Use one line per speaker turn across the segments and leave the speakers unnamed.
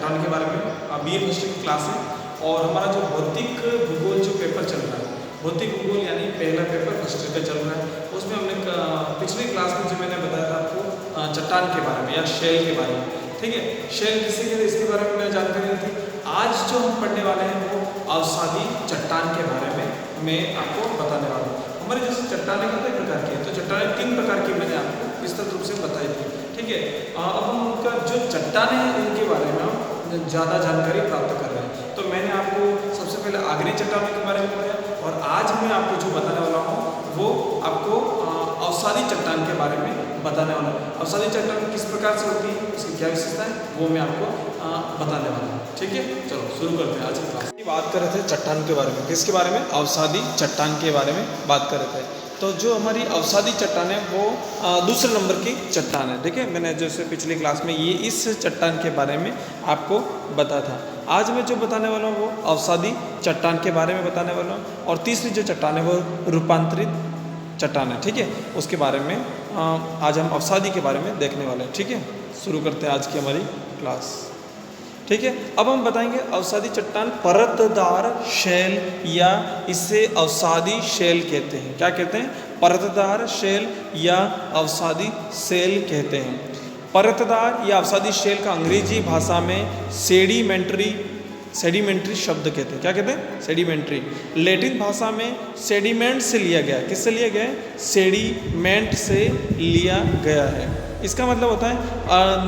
चट्टान के बारे में। BA फर्स्ट की क्लास है और हमारा जो भौतिक भूगोल जो पेपर चल रहा है, भौतिक भूगोल यानी पहला पेपर फर्स्ट ईयर का चल रहा है, उसमें हमने पिछली क्लास में जो मैंने बताया था आपको चट्टान के बारे में या शेल के बारे में, ठीक है। शेल किसे कहते हैं इसके बारे में मैंने जानकारी दी थी। आज जो हम पढ़ने वाले हैं वो अवसादी चट्टान के बारे में मैं आपको बताने वाला हूँ। हमारे जैसे चट्टानें कितने प्रकार की है, तो चट्टानें 3 प्रकार की मैंने आपको विस्तृत रूप से बताई थी, ठीक है। अब हम उनका जो चट्टानें हैं इनके बारे में हम ज़्यादा जानकारी प्राप्त कर रहे हैं। तो मैंने आपको सबसे पहले आग्नेय चट्टानों के बारे में बताया और आज मैं आपको जो बताने वाला हूँ वो आपको अवसादी चट्टान के बारे में बताने वाला हूँ। अवसादी चट्टान किस प्रकार से होती है, उसकी क्या विशेषता है, वो मैं आपको बताने वाला हूँ, ठीक है। चलो शुरू करते हैं आज की क्लास। बात कर रहे थे चट्टान के बारे में, किसके बारे में, अवसादी चट्टान के बारे में बात कर रहे थे। तो जो हमारी अवसादी चट्टान है वो दूसरे नंबर की चट्टान है, ठीक है। मैंने जैसे पिछली क्लास में ये इस चट्टान के बारे में आपको बताया था। आज मैं जो बताने वाला हूँ वो अवसादी चट्टान के बारे में बताने वाला हूँ और तीसरी जो चट्टान है वो रूपांतरित चट्टान है, ठीक है। उसके बारे में आज हम अवसादी के बारे में देखने वाले हैं, ठीक है। शुरू करते हैं आज की हमारी क्लास, ठीक है। अब हम बताएंगे अवसादी चट्टान परतदार शेल या इसे अवसादी शेल कहते हैं। क्या कहते हैं, परतदार शेल या अवसादी शेल कहते हैं। परतदार या अवसादी शेल का अंग्रेजी भाषा में सेडिमेंट्री शब्द कहते हैं। क्या कहते हैं, सेडिमेंट्री। लैटिन भाषा में सेडिमेंट से लिया गया है। किससे लिया गया है, सेडिमेंट से लिया गया है। इसका मतलब होता है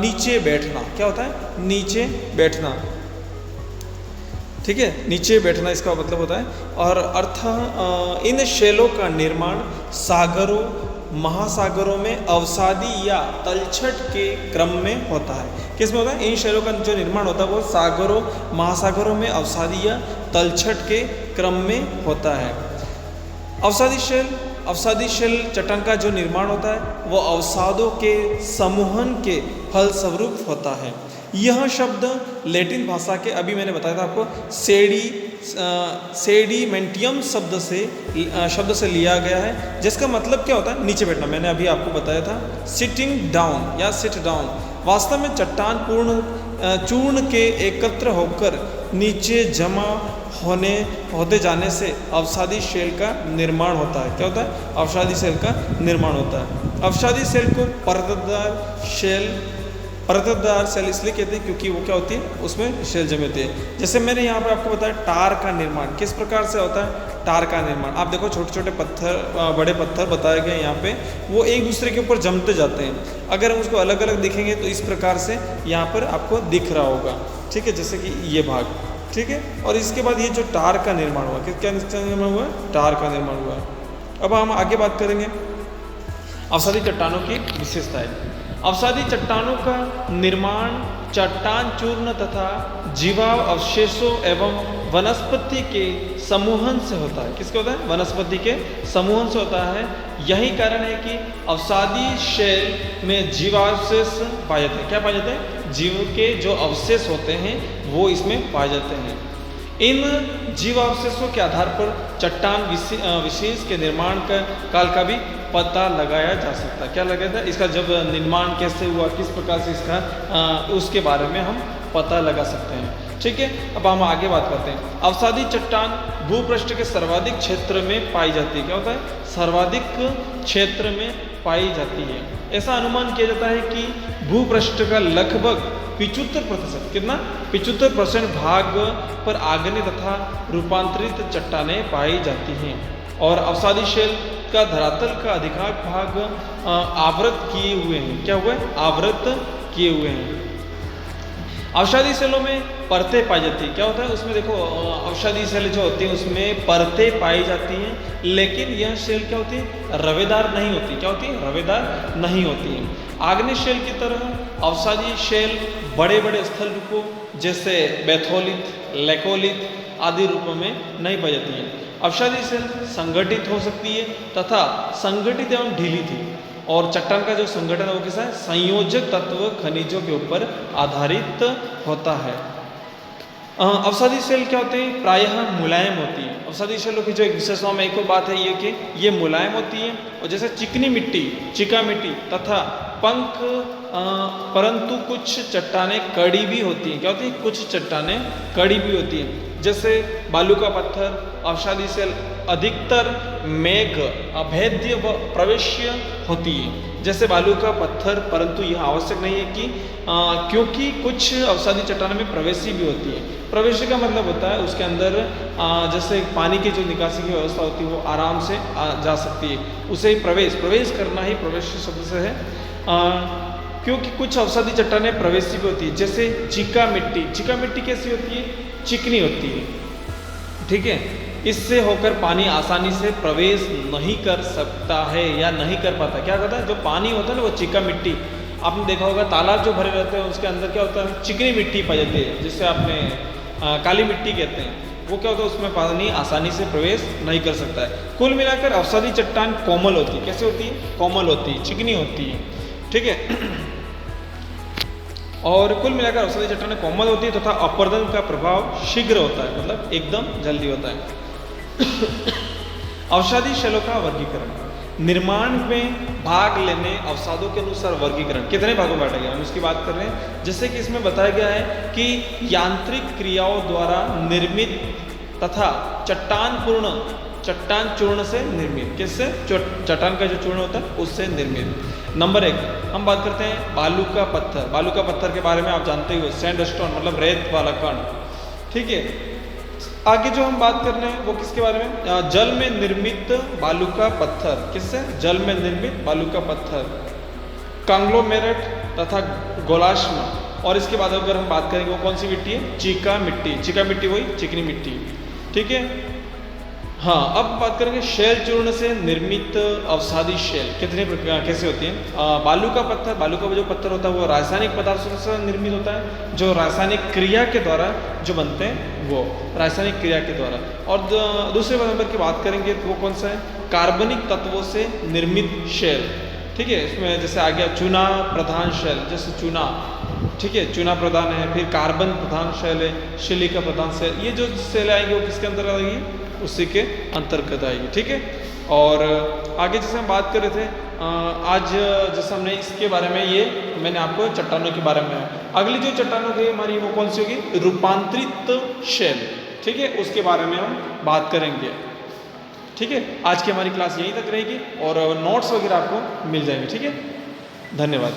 नीचे बैठना। क्या होता है, नीचे बैठना, ठीक है, नीचे बैठना इसका मतलब होता है। और अर्थ इन शेलों का निर्माण सागरों महासागरों में अवसादी या तलछट के क्रम में होता है। किस में होता है, इन शेलों का जो निर्माण होता है वो सागरों महासागरों में अवसादी या तलछट के क्रम में होता है। अवसादी शेल चट्टान का जो निर्माण होता है वो अवसादों के समूहन के फलस्वरूप होता है। यह शब्द लैटिन भाषा के, अभी मैंने बताया था आपको, सेडिमेंटियम शब्द से लिया गया है, जिसका मतलब क्या होता है, नीचे बैठना। मैंने अभी आपको बताया था सिटिंग डाउन या सिट डाउन। वास्तव में चट्टान चूर्ण के एकत्र होकर नीचे जमा होते जाने से अवसादी शेल का निर्माण होता है। क्या होता है, अवसादी शेल का निर्माण होता है। अवसादी शेल को परतदार शेल इसलिए कहते हैं क्योंकि वो क्या होती है, उसमें शेल जमे होती है। जैसे मैंने यहाँ पर आपको बताया टार का निर्माण किस प्रकार से होता है। टार का निर्माण आप देखो, छोटे छोटे पत्थर, बड़े पत्थर बताए गए यहाँ पे, वो एक दूसरे के ऊपर जमते जाते हैं। अगर हम उसको अलग अलग दिखेंगे तो इस प्रकार से यहाँ पर आपको दिख रहा होगा, ठीक है, जैसे कि ये भाग, ठीक है। और इसके बाद ये जो टार का निर्माण हुआ, क्या निर्माण हुआ, टार का निर्माण हुआ। अब हम आगे बात करेंगे अवसादी चट्टानों की विशेषताएं। अवसादी चट्टानों का निर्माण चट्टान चूर्ण तथा जीवाव अवशेषों एवं वनस्पति के समूहन से होता है। किसके होता है, वनस्पति के समूहन से होता है। यही कारण है कि अवसादी शेल में जीवावशेष पाए जाते हैं। क्या पाए जाते हैं, जीव के जो अवशेष होते हैं वो इसमें पाए जाते हैं। इन जीवावशेषों के आधार पर चट्टान विशेष के निर्माण का काल का भी पता लगाया जा सकता है। क्या लगाया था, इसका जब निर्माण कैसे हुआ, किस प्रकार से इसका उसके बारे में हम पता लगा सकते हैं, ठीक है। अब हम आगे बात करते हैं। अवसादी चट्टान भूपृष्ठ के सर्वाधिक क्षेत्र में पाई जाती है। क्या होता है, सर्वाधिक क्षेत्र में पाई जाती है। ऐसा अनुमान किया जाता है कि भूपृष्ठ का लगभग 75%, कितना, 75% भाग पर आग्नेय तथा रूपांतरित चट्टानें पाई जाती हैं और अवसादी शेल का धरातल का अधिकांश भाग आवृत किए हुए हैं। क्या हुआ है, आवृत किए हुए हैं। अवसादी शेलों में परतें पाई जाती है। क्या होता है, उसमें देखो अवसादी शेल जो होती है उसमें परतें पाई जाती हैं, लेकिन यह शेल क्या होती है, रवेदार नहीं होती। क्या होती है, रवेदार नहीं होती है। आग्नेय शेल की तरह अवसादी शेल बड़े बड़े स्थल रूपों जैसे बैथोलिथ, लेकोलिथ आदि रूपों में नहीं पाई जाती है। अवसादी शेल संगठित हो सकती है तथा संगठित एवं ढीली थी और चट्टान का जो संगठन है वो कैसा है, संयोजक तत्व खनिजों के ऊपर आधारित होता है। अवसादी शेल क्या होते हैं, प्रायः मुलायम होती है। अवसादी शेलों की जो एक विशेषता में एक और बात है ये कि ये मुलायम होती है और जैसे चिकनी मिट्टी, चिका मिट्टी तथा पंख परंतु कुछ चट्टानें कड़ी भी होती हैं। क्या होती है? कुछ चट्टानें कड़ी भी होती हैं। जैसे बालू का पत्थर, अवसादी सेल अधिकतर मेघ अभेद्य व प्रवेश्य होती है। जैसे बालू का पत्थर, परंतु यह आवश्यक नहीं है कि क्योंकि कुछ अवसादी चट्टानों में प्रवेशी भी होती है। प्रवेशी का मतलब होता है उसके अंदर जैसे पानी की जो निकासी की व्यवस्था होती है वो आराम से जा सकती है, उसे प्रवेश करना ही प्रवेश शब्द से है। क्योंकि कुछ अवसादी चट्टानें प्रवेशी भी होती है। जैसे चीका मिट्टी कैसी होती है? चिकनी होती है, ठीक है। इससे होकर पानी आसानी से प्रवेश नहीं कर सकता है या नहीं कर पाता। क्या कहता है? जो पानी होता है ना वो चिका मिट्टी, आपने देखा होगा तालाब जो भरे रहते हैं उसके अंदर क्या होता है? चिकनी मिट्टी पाई जाती है, जिससे आपने काली मिट्टी कहते हैं। वो क्या होता है? उसमें पानी आसानी से प्रवेश नहीं कर सकता है। कुल मिलाकर अवसादी चट्टान कोमल होती है। कैसे होती है? कोमल होती है, चिकनी होती है, ठीक है। और कुल मिलाकर अवसादी चट्टानें कोमल होती है तथा अपरदन का प्रभाव शीघ्र होता है, मतलब एकदम जल्दी होता है। अवसादी शैलों का वर्गीकरण, निर्माण में भाग लेने अवसादों के अनुसार वर्गीकरण। कितने भागों में बांटा गया हम उसकी बात कर रहे हैं। जैसे कि इसमें बताया गया है कि यांत्रिक क्रियाओं द्वारा निर्मित तथा चट्टान चूर्ण से निर्मित। किससे? चट्टान का जो चूर्ण होता है उससे निर्मित। नंबर 1 हम बात करते हैं बालू का पत्थर। बालू का पत्थर के बारे में आप जानते ही हो, सैंडस्टोन मतलब रेत वाला कण, ठीक है। आगे जो हम बात कर रहे हैं वो किसके बारे में? जल में निर्मित बालू का पत्थर। किससे? जल में निर्मित बालू का पत्थर, कांग्लोमेरेट तथा गोलाश्म। और इसके बाद अगर हम बात करेंगे वो कौन सी मिट्टी है? चीका मिट्टी वही चिकनी मिट्टी, ठीक है। हाँ, अब बात करेंगे शैल चूर्ण से निर्मित अवसादी शैल कितने प्रकार कैसे होती है। बालू का जो पत्थर होता है वो रासायनिक पदार्थों से निर्मित होता है, जो रासायनिक क्रिया के द्वारा जो बनते हैं वो रासायनिक क्रिया के द्वारा। और दूसरे नंबर की बात करेंगे तो वो कौन सा है? कार्बनिक तत्वों से निर्मित शैल, ठीक है। इसमें जैसे आ गया चूना प्रधान शैल, जैसे चूना, ठीक है, चूना प्रधान है। फिर कार्बन प्रधान शैल है, सिलिका प्रधान शैल। ये जो शैल आएंगे वो किसके अंतर्गत आएगी? उसी के अंतर्गत आएगी, ठीक है। और आगे जैसे हम बात कर रहे थे आज जैसे हमने इसके बारे में ये मैंने आपको चट्टानों के बारे में, अगली जो चट्टानों की हमारी वो कौन सी होगी? रूपांतरित शैल, ठीक है, उसके बारे में हम बात करेंगे, ठीक है। आज की हमारी क्लास यहीं तक रहेगी और नोट्स वगैरह आपको मिल जाएंगे, ठीक है। धन्यवाद।